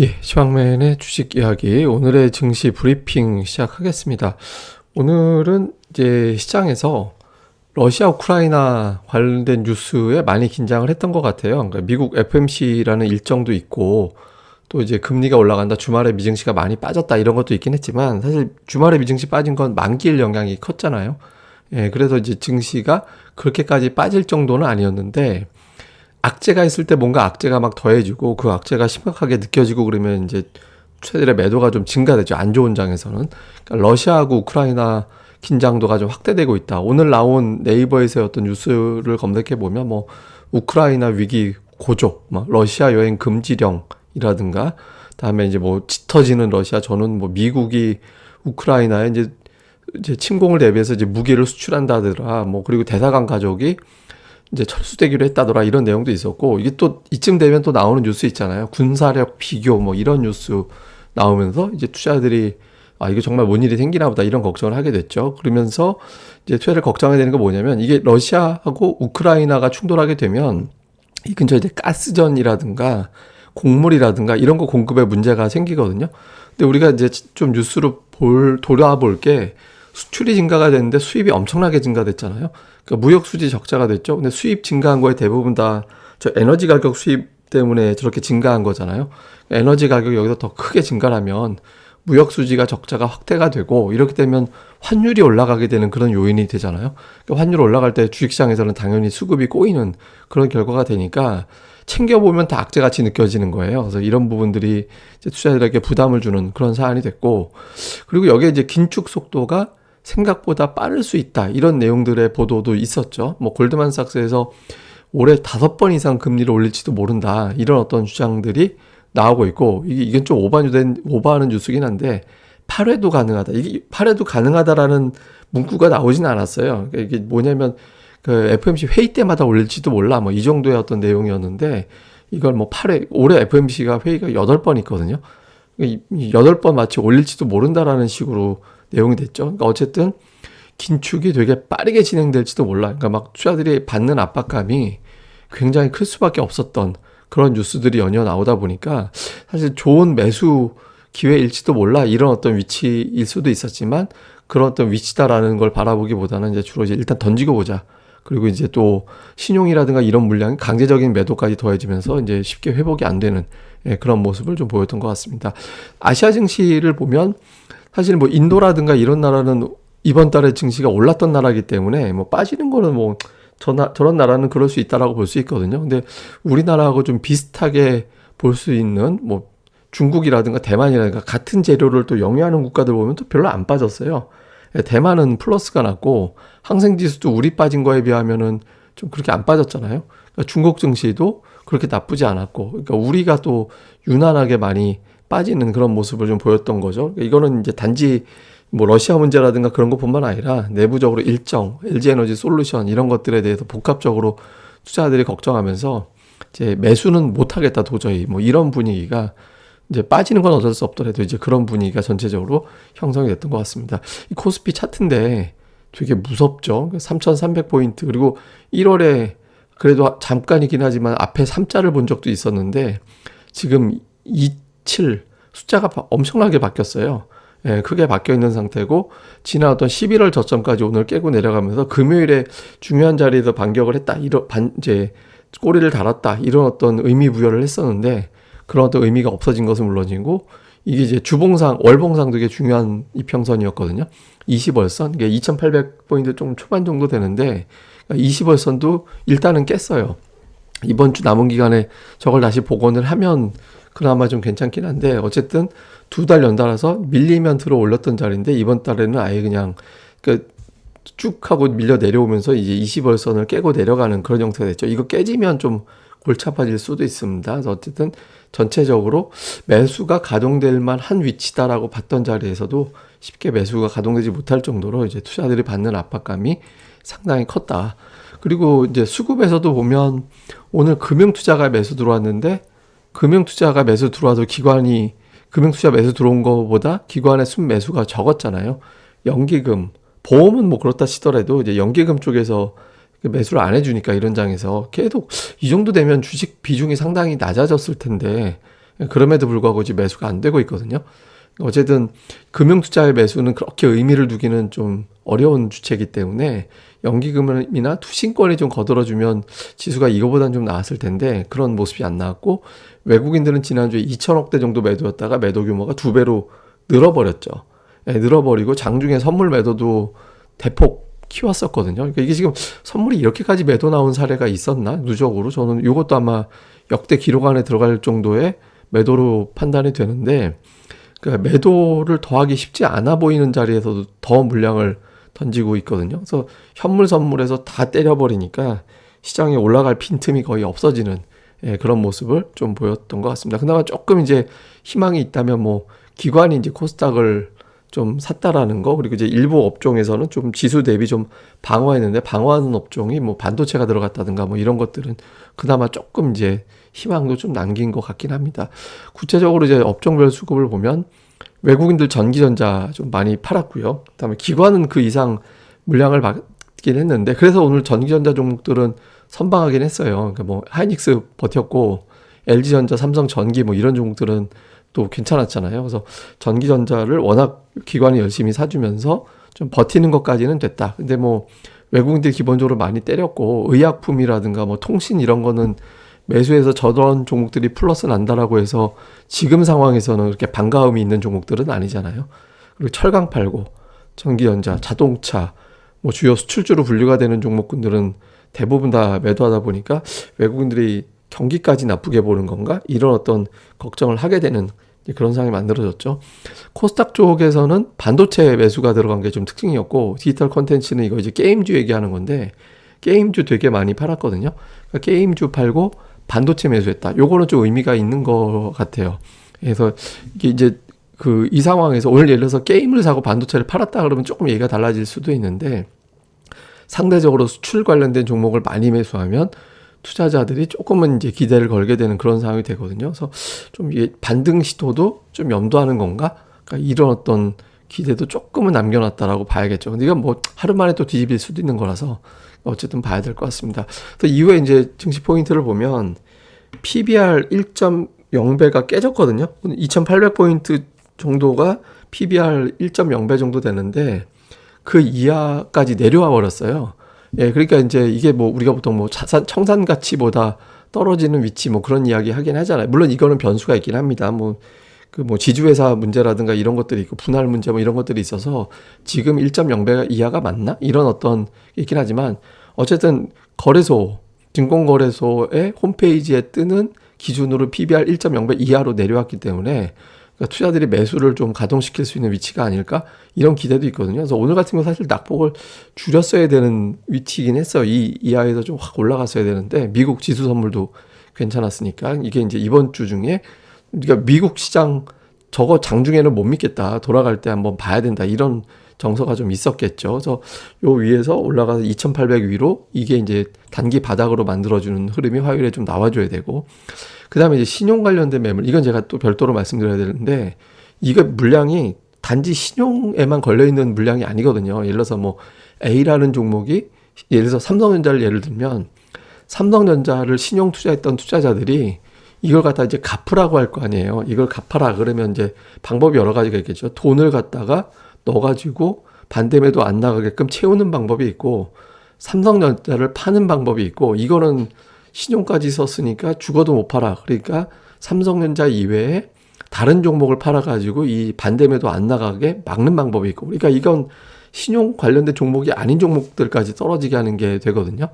예, 시황맨의 주식 이야기 오늘의 증시 브리핑 시작하겠습니다. 오늘은 이제 시장에서 러시아 우크라이나 관련된 뉴스에 많이 긴장을 했던 것 같아요. 그러니까 미국 FMC라는 일정도 있고 또 이제 금리가 올라간다, 주말에 미증시가 많이 빠졌다 이런 것도 있긴 했지만 사실 주말에 미증시 빠진 건 만기일 영향이 컸잖아요. 예, 그래서 이제 증시가 그렇게까지 빠질 정도는 아니었는데 악재가 있을 때 뭔가 악재가 막 더해지고 그 악재가 심각하게 느껴지고 그러면 이제 최근에 매도가 좀 증가되죠. 안 좋은 장에서는. 그러니까 러시아하고 우크라이나 긴장도가 좀 확대되고 있다. 오늘 나온 네이버에서의 어떤 뉴스를 검색해 보면 뭐 우크라이나 위기 고조, 뭐 러시아 여행 금지령이라든가, 다음에 이제 뭐 짙어지는 러시아 전후, 뭐 미국이 우크라이나에 이제 침공을 대비해서 이제 무기를 수출한다더라. 뭐 그리고 대사관 가족이 이제 철수되기로 했다더라, 이런 내용도 있었고, 이게 또 이쯤 되면 또 나오는 뉴스 있잖아요. 군사력 비교 뭐 이런 뉴스 나오면서 이제 투자들이 이거 정말 뭔 일이 생기나 보다 이런 걱정을 하게 됐죠. 그러면서 이제 투자를 걱정해야 되는 건 뭐냐면, 이게 러시아하고 우크라이나가 충돌하게 되면 이 근처에 이제 가스전이라든가 곡물이라든가 이런 거 공급에 문제가 생기거든요. 근데 우리가 이제 좀 뉴스로 돌아볼 게, 수출이 증가가 됐는데 수입이 엄청나게 증가됐잖아요. 그러니까 무역 수지 적자가 됐죠. 근데 수입 증가한 거에 대부분 다 저 에너지 가격 수입 때문에 저렇게 증가한 거잖아요. 에너지 가격이 여기서 더 크게 증가하면 무역 수지가 적자가 확대가 되고, 이렇게 되면 환율이 올라가게 되는 그런 요인이 되잖아요. 그러니까 환율 올라갈 때 주식시장에서는 당연히 수급이 꼬이는 그런 결과가 되니까 챙겨보면 다 악재같이 느껴지는 거예요. 그래서 이런 부분들이 이제 투자자들에게 부담을 주는 그런 사안이 됐고, 그리고 여기에 이제 긴축 속도가 생각보다 빠를 수 있다, 이런 내용들의 보도도 있었죠. 뭐 골드만삭스에서 올해 5번 이상 금리를 올릴지도 모른다, 이런 어떤 주장들이 나오고 있고, 이건 좀 오버하는 뉴스긴 한데 8회도 가능하다. 이게 8회도 가능하다라는 문구가 나오진 않았어요. 그러니까 이게 뭐냐면 그 FMC 회의 때마다 올릴지도 몰라, 뭐 이 정도의 어떤 내용이었는데, 이걸 뭐 8회, 올해 FMC가 회의가 8번 있거든요. 8번 마치 올릴지도 모른다라는 식으로 내용이 됐죠. 그러니까 어쨌든 긴축이 되게 빠르게 진행될지도 몰라. 그러니까 막 투자들이 받는 압박감이 굉장히 클 수밖에 없었던 그런 뉴스들이 연이어 나오다 보니까 사실 좋은 매수 기회일지도 몰라, 이런 어떤 위치일 수도 있었지만, 그런 어떤 위치다라는 걸 바라보기보다는 이제 주로 이제 일단 던지고 보자. 그리고 이제 또 신용이라든가 이런 물량이 강제적인 매도까지 더해지면서 이제 쉽게 회복이 안 되는 그런 모습을 좀 보였던 것 같습니다. 아시아 증시를 보면 사실 뭐 인도라든가 이런 나라는 이번 달에 증시가 올랐던 나라이기 때문에 뭐 빠지는 거는 뭐 저런 나라는 그럴 수 있다라고 볼 수 있거든요. 근데 우리나라하고 좀 비슷하게 볼 수 있는 뭐 중국이라든가 대만이라든가 같은 재료를 또 영위하는 국가들 보면 또 별로 안 빠졌어요. 대만은 플러스가 났고, 항생지수도 우리 빠진 거에 비하면은 좀 그렇게 안 빠졌잖아요. 그러니까 중국 증시도 그렇게 나쁘지 않았고, 그러니까 우리가 또 유난하게 많이 빠지는 그런 모습을 좀 보였던 거죠. 그러니까 이거는 이제 단지 뭐 러시아 문제라든가 그런 것뿐만 아니라 내부적으로 일정, LG에너지 솔루션 이런 것들에 대해서 복합적으로 투자자들이 걱정하면서 이제 매수는 못하겠다 도저히, 뭐 이런 분위기가, 이제 빠지는 건 어쩔 수 없더라도 이제 그런 분위기가 전체적으로 형성이 됐던 것 같습니다. 이 코스피 차트인데 되게 무섭죠. 3,300포인트. 그리고 1월에 그래도 잠깐이긴 하지만 앞에 3자를 본 적도 있었는데 지금 27 숫자가 엄청나게 바뀌었어요. 예, 크게 바뀌어 있는 상태고, 지난 어떤 11월 저점까지 오늘 깨고 내려가면서 금요일에 중요한 자리에서 반격을 했다, 이제 꼬리를 달았다, 이런 어떤 의미 부여를 했었는데 그런 어떤 의미가 없어진 것은 물론이고, 이게 이제 주봉상, 월봉상도 되게 중요한 이평선이었거든요. 20월선, 이게 2,800포인트 좀 초반 정도 되는데 20월선도 일단은 깼어요. 이번 주 남은 기간에 저걸 다시 복원을 하면 그나마 좀 괜찮긴 한데, 어쨌든 2달 연달아서 밀리면 들어 올렸던 자리인데 이번 달에는 아예 그냥 쭉 하고 밀려 내려오면서 이제 20월선을 깨고 내려가는 그런 형태가 됐죠. 이거 깨지면 좀 골치 아파질 수도 있습니다. 그래서 어쨌든 전체적으로 매수가 가동될 만한 위치다라고 봤던 자리에서도 쉽게 매수가 가동되지 못할 정도로 이제 투자들이 받는 압박감이 상당히 컸다. 그리고 이제 수급에서도 보면 오늘 금융투자가 매수 들어왔는데, 금융투자가 매수 들어와도 기관이 금융투자 매수 들어온 것보다 기관의 순매수가 적었잖아요. 연기금, 보험은 뭐 그렇다 치더라도 이제 연기금 쪽에서 매수를 안 해주니까 이런 장에서 계속 이 정도 되면 주식 비중이 상당히 낮아졌을 텐데 그럼에도 불구하고 지금 매수가 안 되고 있거든요. 어쨌든 금융투자의 매수는 그렇게 의미를 두기는 좀 어려운 주체이기 때문에 연기금이나 투신권이 좀 거들어주면 지수가 이거보다는 좀 나았을 텐데 그런 모습이 안 나왔고, 외국인들은 지난주에 2천억대 정도 매도였다가 매도 규모가 2배로 늘어버렸죠. 늘어버리고 장중에 선물 매도도 대폭 키웠었거든요. 그러니까 이게 지금 선물이 이렇게까지 매도 나온 사례가 있었나? 누적으로 저는 이것도 아마 역대 기록 안에 들어갈 정도의 매도로 판단이 되는데, 그러니까 매도를 더하기 쉽지 않아 보이는 자리에서도 더 물량을 던지고 있거든요. 그래서 현물 선물에서 다 때려버리니까 시장에 올라갈 빈틈이 거의 없어지는 그런 모습을 좀 보였던 것 같습니다. 그나마 조금 이제 희망이 있다면 뭐 기관이 이제 코스닥을 좀 샀다라는 거, 그리고 이제 일부 업종에서는 좀 지수 대비 좀 방어했는데, 방어하는 업종이 뭐 반도체가 들어갔다든가 뭐 이런 것들은 그나마 조금 이제 희망도 좀 남긴 것 같긴 합니다. 구체적으로 이제 업종별 수급을 보면 외국인들 전기전자 좀 많이 팔았고요. 그다음에 기관은 그 이상 물량을 받긴 했는데, 그래서 오늘 전기전자 종목들은 선방하긴 했어요. 그러니까 뭐 하이닉스 버텼고 LG전자, 삼성전기 뭐 이런 종목들은 또 괜찮았잖아요. 그래서 전기전자를 워낙 기관이 열심히 사주면서 좀 버티는 것까지는 됐다. 근데 뭐 외국인들이 기본적으로 많이 때렸고, 의약품이라든가 뭐 통신 이런 거는 매수해서 저런 종목들이 플러스 난다라고 해서 지금 상황에서는 그렇게 반가움이 있는 종목들은 아니잖아요. 그리고 철강 팔고 전기전자, 자동차, 뭐 주요 수출주로 분류가 되는 종목군들은 대부분 다 매도하다 보니까 외국인들이 경기까지 나쁘게 보는 건가? 이런 어떤 걱정을 하게 되는 그런 상황이 만들어졌죠. 코스닥 쪽에서는 반도체 매수가 들어간 게 좀 특징이었고, 디지털 콘텐츠는 이거 이제 게임주 얘기하는 건데, 게임주 되게 많이 팔았거든요. 그러니까 게임주 팔고 반도체 매수했다. 요거는 좀 의미가 있는 것 같아요. 그래서 이게 이제 이 상황에서 오늘 예를 들어서 게임을 사고 반도체를 팔았다 그러면 조금 얘기가 달라질 수도 있는데, 상대적으로 수출 관련된 종목을 많이 매수하면 투자자들이 조금은 이제 기대를 걸게 되는 그런 상황이 되거든요. 그래서 좀 이게 반등 시도도 좀 염두하는 건가? 그러니까 이런 어떤 기대도 조금은 남겨놨다라고 봐야겠죠. 근데 이건 뭐 하루 만에 또 뒤집일 수도 있는 거라서 어쨌든 봐야 될 것 같습니다. 또 이후에 이제 증시 포인트를 보면 PBR 1.0배가 깨졌거든요. 2,800포인트 정도가 PBR 1.0배 정도 되는데 그 이하까지 내려와 버렸어요. 그러니까 이제 이게 뭐 우리가 보통 뭐 청산 가치보다 떨어지는 위치 뭐 그런 이야기 하긴 하잖아요. 물론 이거는 변수가 있긴 합니다. 뭐 지주회사 문제라든가 이런 것들이 있고 분할 문제 뭐 이런 것들이 있어서 지금 1.0배 이하가 맞나? 이런 어떤 있긴 하지만 어쨌든 증권거래소의 홈페이지에 뜨는 기준으로 PBR 1.0배 이하로 내려왔기 때문에 그러니까 투자들이 매수를 좀 가동시킬 수 있는 위치가 아닐까? 이런 기대도 있거든요. 그래서 오늘 같은 거 사실 낙폭을 줄였어야 되는 위치이긴 했어요. 이 이하에서 좀 확 올라갔어야 되는데, 미국 지수 선물도 괜찮았으니까 이게 이제 이번 주 중에 그러니까 미국 시장 저거 장중에는 못 믿겠다. 돌아갈 때 한번 봐야 된다. 이런 정서가 좀 있었겠죠. 그래서 요 위에서 올라가서 2,800 위로 이게 이제 단기 바닥으로 만들어주는 흐름이 화요일에 좀 나와줘야 되고, 그 다음에 이제 신용 관련된 매물, 이건 제가 또 별도로 말씀드려야 되는데, 이거 물량이 단지 신용에만 걸려있는 물량이 아니거든요. 예를 들어서 뭐 A라는 종목이, 예를 들어서 삼성전자를 예를 들면, 삼성전자를 신용 투자했던 투자자들이 이걸 갖다 이제 갚으라고 할 거 아니에요. 이걸 갚아라 그러면 이제 방법이 여러 가지가 있겠죠. 돈을 갖다가 넣어가지고 반대매도 안 나가게끔 채우는 방법이 있고, 삼성전자를 파는 방법이 있고, 이거는 신용까지 썼으니까 죽어도 못 팔아. 그러니까 삼성전자 이외에 다른 종목을 팔아가지고 이 반대매도 안 나가게 막는 방법이 있고, 그러니까 이건 신용 관련된 종목이 아닌 종목들까지 떨어지게 하는 게 되거든요.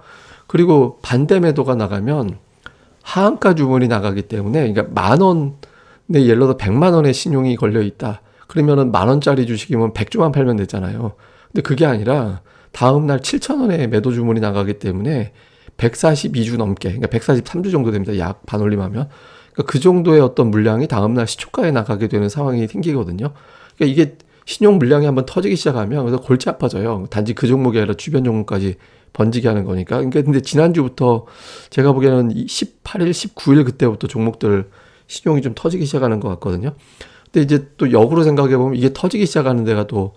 그리고 반대매도가 나가면 하한가 주문이 나가기 때문에, 그러니까 10,000원에 예를 들어 100만 원의 신용이 걸려 있다. 그러면은 10,000원짜리 주식이면 100주만 팔면 되잖아요. 근데 그게 아니라 다음날 7,000원에 매도 주문이 나가기 때문에 142주 넘게, 그러니까 143주 정도 됩니다. 약 반올림하면. 그러니까 그 정도의 어떤 물량이 다음날 시초가에 나가게 되는 상황이 생기거든요. 그러니까 이게 신용 물량이 한번 터지기 시작하면 그래서 골치 아파져요. 단지 그 종목이 아니라 주변 종목까지 번지게 하는 거니까. 그러니까 근데 지난주부터 제가 보기에는 18일, 19일 그때부터 종목들 신용이 좀 터지기 시작하는 것 같거든요. 근데 이제 또 역으로 생각해 보면 이게 터지기 시작하는 데가 또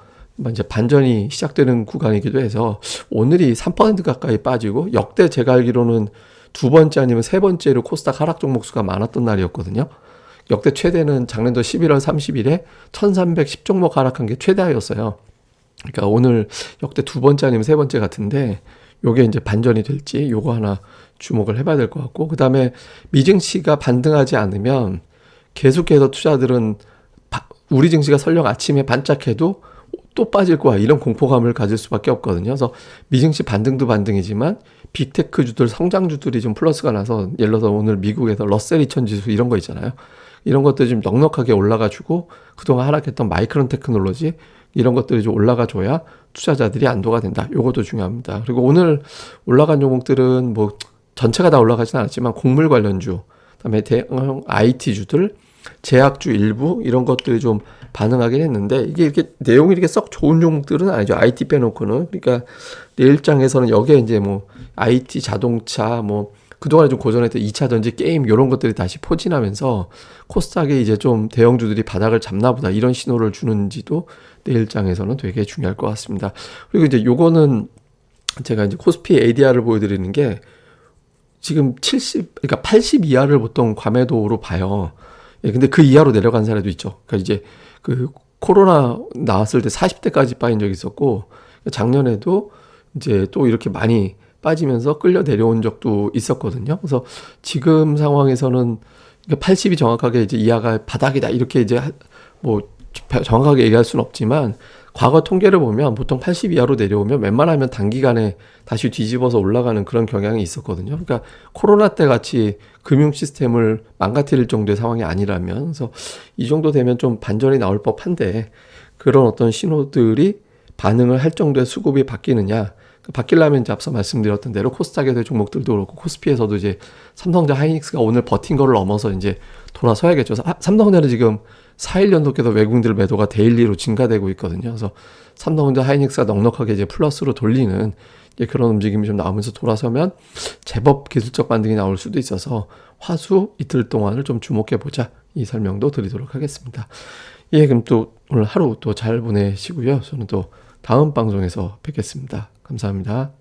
이제 반전이 시작되는 구간이기도 해서 오늘이 3% 가까이 빠지고, 역대 제가 알기로는 두 번째 아니면 세 번째로 코스닥 하락 종목 수가 많았던 날이었거든요. 역대 최대는 작년도 11월 30일에 1310 종목 하락한 게 최다였어요. 그러니까 오늘 역대 두 번째 아니면 세 번째 같은데 요게 이제 반전이 될지 요거 하나 주목을 해봐야 될 것 같고, 그 다음에 미증시가 반등하지 않으면 계속해서 투자들은 우리 증시가 설령 아침에 반짝해도 또 빠질 거야 이런 공포감을 가질 수밖에 없거든요. 그래서 미증시 반등도 반등이지만 빅테크주들 성장주들이 좀 플러스가 나서, 예를 들어서 오늘 미국에서 러셀 2000 지수 이런 거 있잖아요. 이런 것들이 좀 넉넉하게 올라가지고 그동안 하락했던 마이크론 테크놀로지 이런 것들이 좀 올라가줘야 투자자들이 안도가 된다. 요것도 중요합니다. 그리고 오늘 올라간 종목들은 뭐 전체가 다 올라가진 않았지만 곡물 관련주, 그다음에 대형 IT주들, 제약주 일부 이런 것들이 좀 반응하긴 했는데, 이게 이렇게 내용이 이렇게 썩 좋은 종목들은 아니죠. IT 빼놓고는. 그러니까 내일장에서는 여기에 이제 뭐 IT, 자동차, 뭐 그동안에 좀 고전했던 2차 전지, 게임 이런 것들이 다시 포진하면서 코스닥에 이제 좀 대형주들이 바닥을 잡나 보다 이런 신호를 주는지도 내일장에서는 되게 중요할 것 같습니다. 그리고 이제 요거는 제가 이제 코스피 ADR을 보여드리는 게 지금 그러니까 80 이하를 보통 과매도로 봐요. 예, 근데 그 이하로 내려간 사례도 있죠. 그러니까 이제 그 코로나 나왔을 때 40대까지 빠진 적이 있었고, 작년에도 이제 또 이렇게 많이 빠지면서 끌려 내려온 적도 있었거든요. 그래서 지금 상황에서는 80이 정확하게 이제 이하가 바닥이다 이렇게 이제 뭐 정확하게 얘기할 수는 없지만, 과거 통계를 보면 보통 80 이하로 내려오면 웬만하면 단기간에 다시 뒤집어서 올라가는 그런 경향이 있었거든요. 그러니까 코로나 때 같이 금융 시스템을 망가뜨릴 정도의 상황이 아니라면, 그래서 이 정도 되면 좀 반전이 나올 법한데, 그런 어떤 신호들이 반응을 할 정도의 수급이 바뀌느냐, 바뀌려면 이제 앞서 말씀드렸던 대로 코스닥에서의 종목들도 그렇고 코스피에서도 이제 삼성전자 하이닉스가 오늘 버틴 거를 넘어서 이제 돌아서야겠죠. 삼성전자는 지금 4일 연속해서 외국인들 매도가 데일리로 증가되고 있거든요. 그래서 삼성전자 하이닉스가 넉넉하게 이제 플러스로 돌리는 그런 움직임이 좀 나오면서 돌아서면 제법 기술적 반등이 나올 수도 있어서 화수 이틀 동안을 좀 주목해 보자, 이 설명도 드리도록 하겠습니다. 예, 그럼 또 오늘 하루 또 잘 보내시고요. 저는 또 다음 방송에서 뵙겠습니다. 감사합니다.